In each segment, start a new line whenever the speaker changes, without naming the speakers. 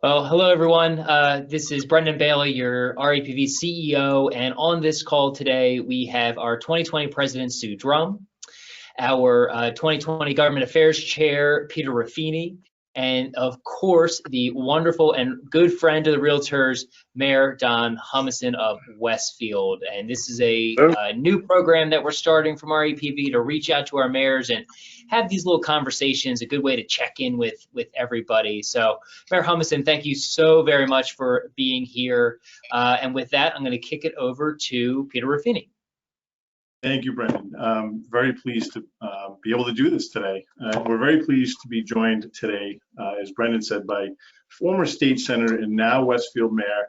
Well, hello everyone. This is Brendan Bailey, your RAPV CEO, and on this call today we have our 2020 President Sue Drumm, our 2020 Government Affairs Chair Peter Ruffini, and of course the wonderful and good friend of the Realtors, Mayor Don Humason of Westfield. And this is a new program that we're starting from RAPV to reach out to our mayors and have these little conversations, a good way to check in with everybody. So Mayor Humason, thank you so very much for being here. And with that, I'm going to kick it over to Peter Ruffini.
Thank you, Brendan. Very pleased to be able to do this today. We're very pleased to be joined today, as Brendan said, by former state senator and now Westfield Mayor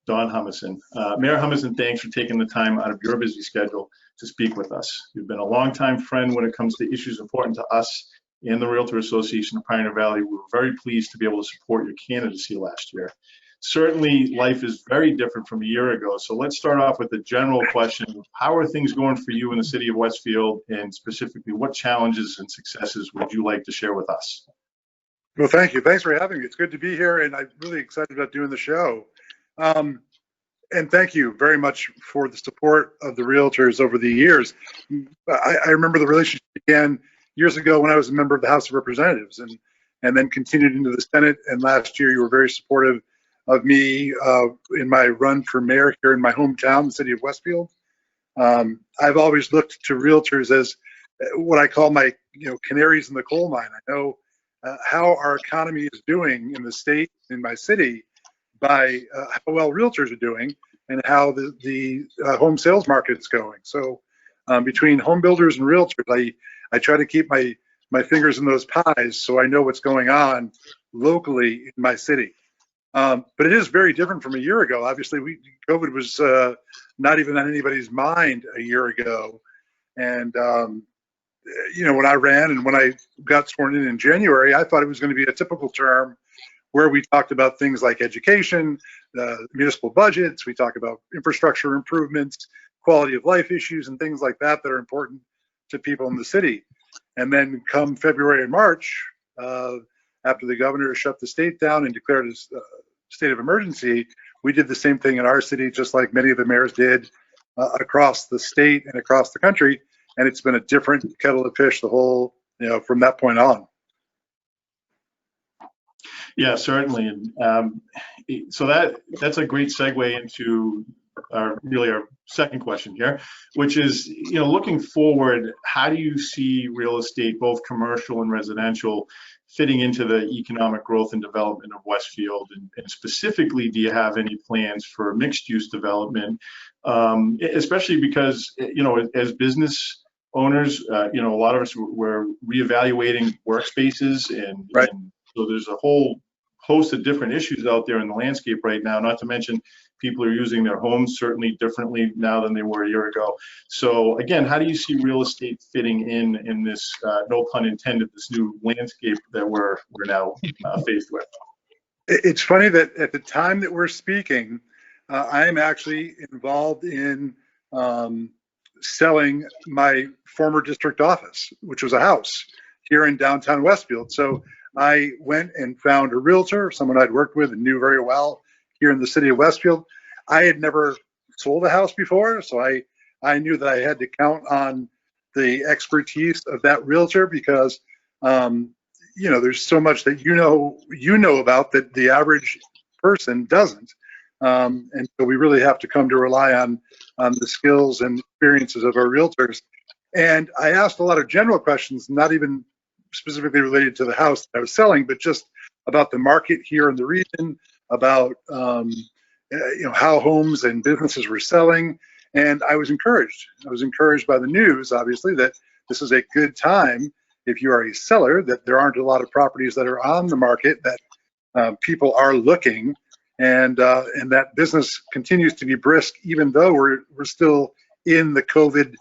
Don Humason. Mayor Humason, thanks for taking the time out of your busy schedule to speak with us. You've been a longtime friend when it comes to issues important to us and the Realtor Association of Pioneer Valley. We were very pleased to be able to support your candidacy last year. Certainly, life is very different from a year ago. So let's start off with the general question. How are things going for you in the city of Westfield? And specifically, what challenges and successes would you like to share with us?
Well, thank you. Thanks for having me. It's good to be here, and I'm really excited about doing the show. And thank you very much for the support of the Realtors over the years. I remember the relationship began years ago when I was a member of the House of Representatives, and then continued into the Senate. And last year, you were very supportive of me in my run for mayor here in my hometown, the city of Westfield. I've always looked to Realtors as what I call my canaries in the coal mine. I know how our economy is doing in the state, in my city, by how well Realtors are doing and how the home sales market is going. So between home builders and Realtors, I try to keep my fingers in those pies so I know what's going on locally in my city. But it is very different from a year ago. Obviously, COVID was not even on anybody's mind a year ago. And, when I ran and when I got sworn in January, I thought it was going to be a typical term where we talked about things like education, municipal budgets, we talk about infrastructure improvements, quality of life issues, and things like that that are important to people in the city. And then come February and March, after the governor shut the state down and declared a state of emergency, we did the same thing in our city, just like many of the mayors did across the state and across the country. And it's been a different kettle of fish the whole, from that point on.
Yeah, certainly. And so that's a great segue into our second question here, which is, looking forward, how do you see real estate, both commercial and residential, fitting into the economic growth and development of Westfield? And specifically, do you have any plans for mixed use development? Especially because, as business owners, a lot of us were reevaluating workspaces and so there's a whole host of different issues out there in the landscape right now, not to mention people are using their homes certainly differently now than they were a year ago. So again, how do you see real estate fitting in this, no pun intended, this new landscape that we're now faced with?
It's funny that at the time that we're speaking, I am actually involved in selling my former district office, which was a house here in downtown Westfield. So I went and found a realtor, someone I'd worked with and knew very well here in the city of Westfield. I had never sold a house before, so I knew that I had to count on the expertise of that realtor because, there's so much that you know about that the average person doesn't. And so we really have to come to rely on the skills and experiences of our realtors. And I asked a lot of general questions, not even specifically related to the house that I was selling, but just about the market here in the region, about how homes and businesses were selling. And I was encouraged. I was encouraged by the news, obviously, that this is a good time if you are a seller, that there aren't a lot of properties that are on the market, that people are looking, and that business continues to be brisk, even though we're still in the COVID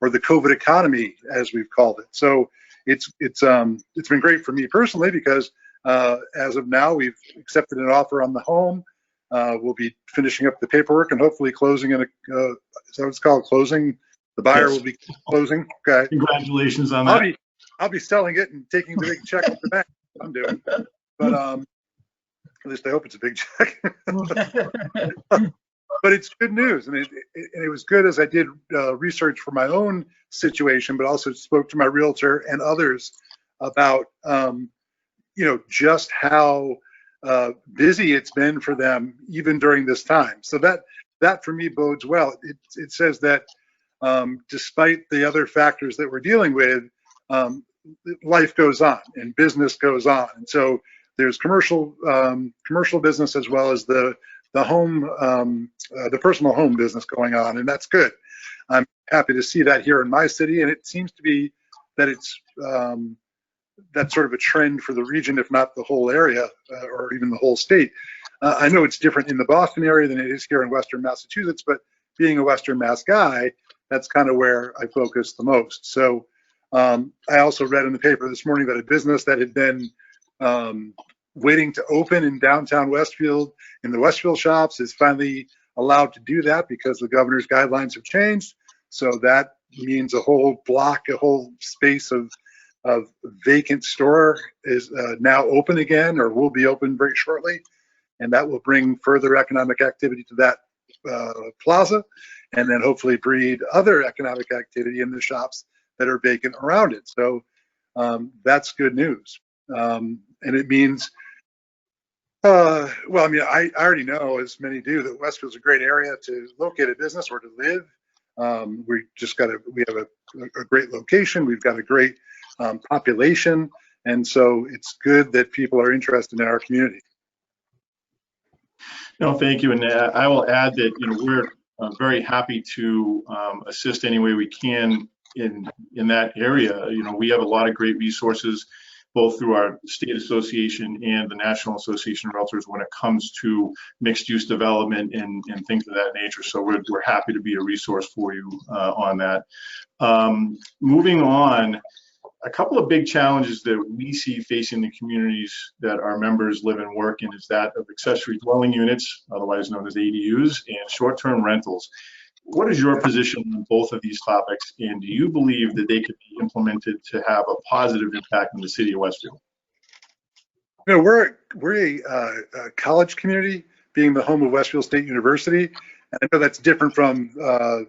or the COVID economy, as we've called it. So it's been great for me personally because as of now, we've accepted an offer on the home. We'll be finishing up the paperwork and hopefully closing in is that what it's called? Closing. The buyer will be closing. Okay.
Congratulations on that.
I'll be selling it and taking the big check at the bank. I'm doing. But At least I hope it's a big check. But it's good news, and it was good as I did research for my own situation, but also spoke to my realtor and others about just how busy it's been for them even during this time. So that for me bodes well. It says that despite the other factors that we're dealing with, life goes on and business goes on, and so there's commercial business as well as the home, the personal home business going on, and that's good. I'm happy to see that here in my city, and it seems to be that it's that's sort of a trend for the region, if not the whole area or even the whole state. I know it's different in the Boston area than it is here in Western Massachusetts, but being a Western Mass guy, that's kind of where I focus the most. So I also read in the paper this morning that a business that had been waiting to open in downtown Westfield, in the Westfield shops, is finally allowed to do that because the governor's guidelines have changed. So that means a whole block, a whole space of vacant store is now open again, or will be open very shortly. And that will bring further economic activity to that plaza, and then hopefully breed other economic activity in the shops that are vacant around it. So that's good news. And it means, well, I mean, I already know, as many do, that Westfield's a great area to locate a business or to live. We have a great location. We've got a great population. And so it's good that people are interested in our community.
No, thank you. And I will add that, we're very happy to assist any way we can in that area. We have a lot of great resources, both through our state association and the National Association of Realtors when it comes to mixed use development and things of that nature. So we're happy to be a resource for you on that. Moving on, a couple of big challenges that we see facing the communities that our members live and work in is that of accessory dwelling units, otherwise known as ADUs, and short-term rentals. What is your position on both of these topics, and do you believe that they could be implemented to have a positive impact in the city of Westfield?
We're a college community, being the home of Westfield State University. And I know that's different from a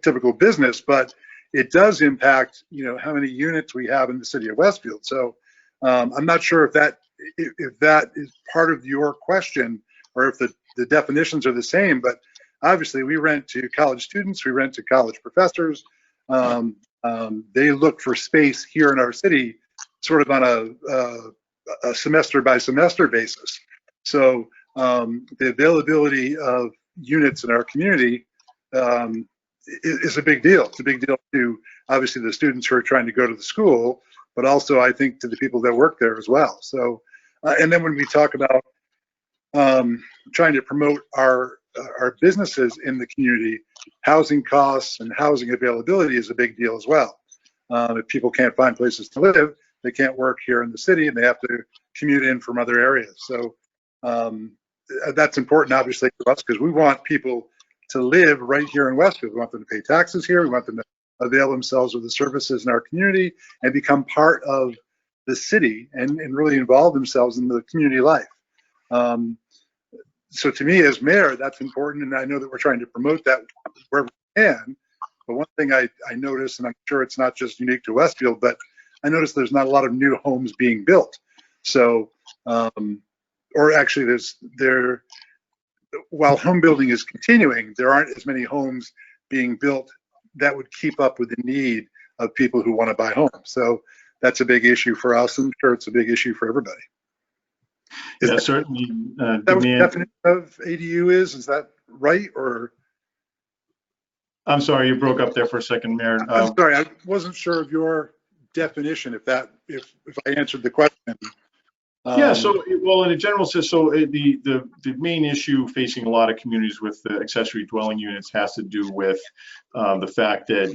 typical business, but it does impact, how many units we have in the city of Westfield. So I'm not sure if that is part of your question, or if the definitions are the same, but obviously we rent to college students, we rent to college professors. They look for space here in our city sort of on a semester by semester basis. So the availability of units in our community is a big deal. It's a big deal to obviously the students who are trying to go to the school, but also I think to the people that work there as well. So, and then when we talk about trying to promote our businesses in the community, housing costs and housing availability is a big deal as well. If people can't find places to live, they can't work here in the city and they have to commute in from other areas. So that's important, obviously, to us, because we want people to live right here in Westfield. We want them to pay taxes here. We want them to avail themselves of the services in our community and become part of the city and really involve themselves in the community life. So to me as mayor, that's important, and I know that we're trying to promote that wherever we can. But one thing I noticed, and I'm sure it's not just unique to Westfield, but I noticed there's not a lot of new homes being built. So, or actually while home building is continuing, there aren't as many homes being built that would keep up with the need of people who want to buy homes. So that's a big issue for us. I'm sure it's a big issue for everybody.
Certainly.
That what the definition of ADU is that right? Or
I'm sorry, you broke up there for a second, Mayor.
I'm sorry, I wasn't sure of your definition. If I answered the question.
Yeah, so, well, in a general sense, so the main issue facing a lot of communities with the accessory dwelling units has to do with the fact that,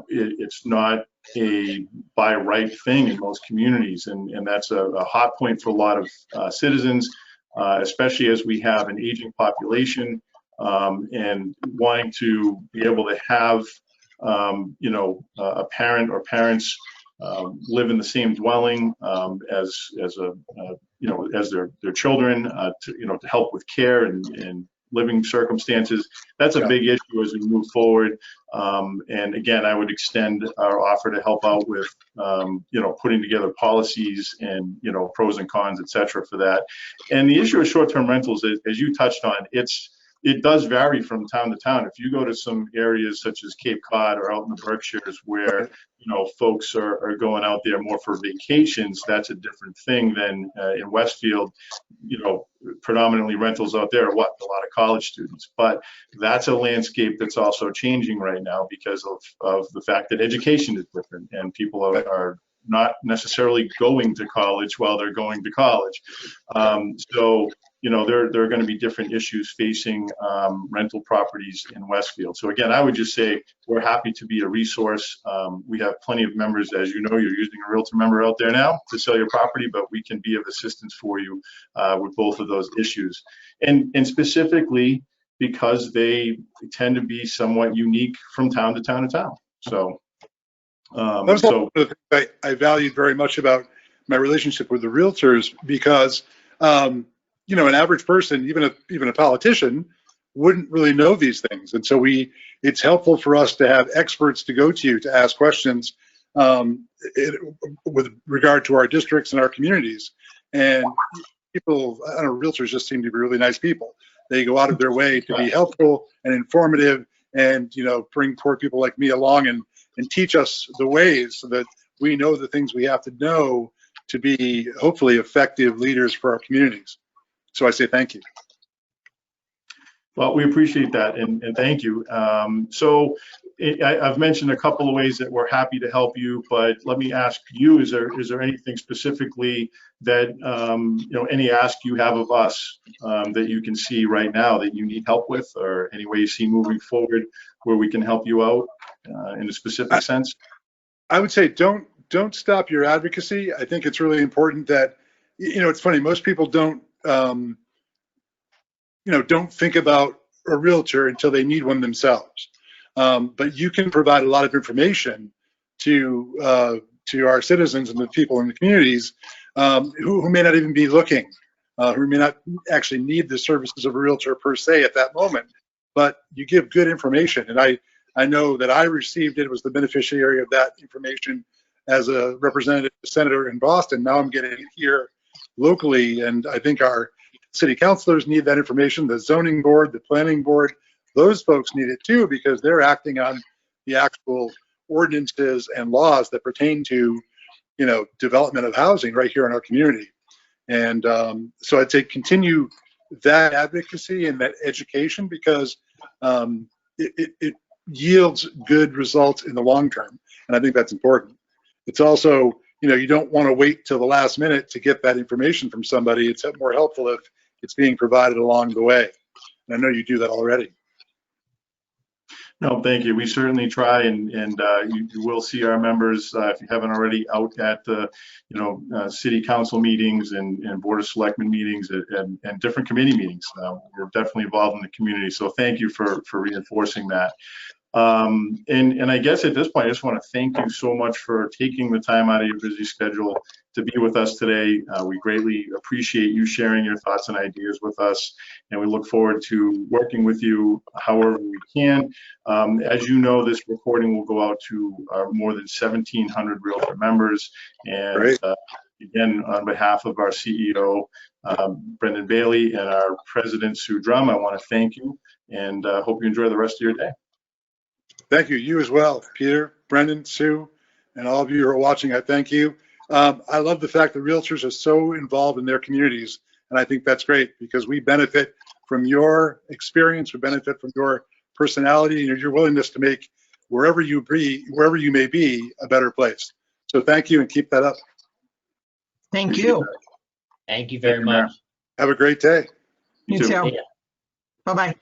it's not a by right thing in most communities. And that's a hot point for a lot of citizens, especially as we have an aging population and wanting to be able to have, a parent or parents live in the same dwelling as a as their children, to help with care and living circumstances. That's a big issue as we move forward. And again, I would extend our offer to help out with, putting together policies and, pros and cons, et cetera, for that. And the issue of short-term rentals, as you touched on, it does vary from town to town. If you go to some areas such as Cape Cod or out in the Berkshires where, folks are going out there more for vacations, that's a different thing than in Westfield. Predominantly rentals out there are a lot of college students, but that's a landscape that's also changing right now because of the fact that education is different and people are not necessarily going to college while they're going to college. So there are going to be different issues facing rental properties in Westfield. So again, I would just say we're happy to be a resource. We have plenty of members, as you know, you're using a realtor member out there now to sell your property, but we can be of assistance for you with both of those issues. And specifically because they tend to be somewhat unique from town to town to town. So
that's one of the things I valued very much about my relationship with the realtors, because an average person, even a politician, wouldn't really know these things. And so it's helpful for us to have experts to go to ask questions with regard to our districts and our communities. And people, realtors just seem to be really nice people. They go out of their way to be helpful and informative and, bring poor people like me along and teach us the ways so that we know the things we have to know to be hopefully effective leaders for our communities. So I say thank you.
Well, we appreciate that, and thank you. So I've mentioned a couple of ways that we're happy to help you, but let me ask you, is there anything specifically that, any ask you have of us that you can see right now that you need help with, or any way you see moving forward where we can help you out in a specific sense?
I would say don't stop your advocacy. I think it's really important that, it's funny, most people don't think about a realtor until they need one themselves. But you can provide a lot of information to our citizens and the people in the communities who may not even be looking, who may not actually need the services of a realtor per se at that moment. But you give good information, and I know that I received it, was the beneficiary of that information as a representative senator in Boston. Now I'm getting it here locally, and I think our city councilors need that information, the zoning board, the planning board, those folks need it too, because they're acting on the actual ordinances and laws that pertain to, development of housing right here in our community. And so I'd say continue that advocacy and that education, because it yields good results in the long term. And I think that's important. It's also, you don't want to wait till the last minute to get that information from somebody. It's more helpful if it's being provided along the way. And I know you do that already.
No, thank you. We certainly try, and you will see our members, if you haven't already, out at the, city council meetings and board of selectmen meetings and different committee meetings. We're definitely involved in the community. So thank you for reinforcing that. And I guess at this point, I just want to thank you so much for taking the time out of your busy schedule to be with us today. We greatly appreciate you sharing your thoughts and ideas with us, and we look forward to working with you however we can. As you know, this recording will go out to our more than 1,700 realtor members. And again, on behalf of our CEO, Brendan Bailey, and our president, Sue Drumm, I want to thank you, and hope you enjoy the rest of your day.
Thank you. You as well, Peter, Brendan, Sue, and all of you who are watching. I thank you. I love the fact that realtors are so involved in their communities, and I think that's great because we benefit from your experience, we benefit from your personality and your willingness to make wherever you may be a better place. So thank you, and keep that up.
Thank you.
Thank you very much.
Have a great day.
You too. Bye-bye.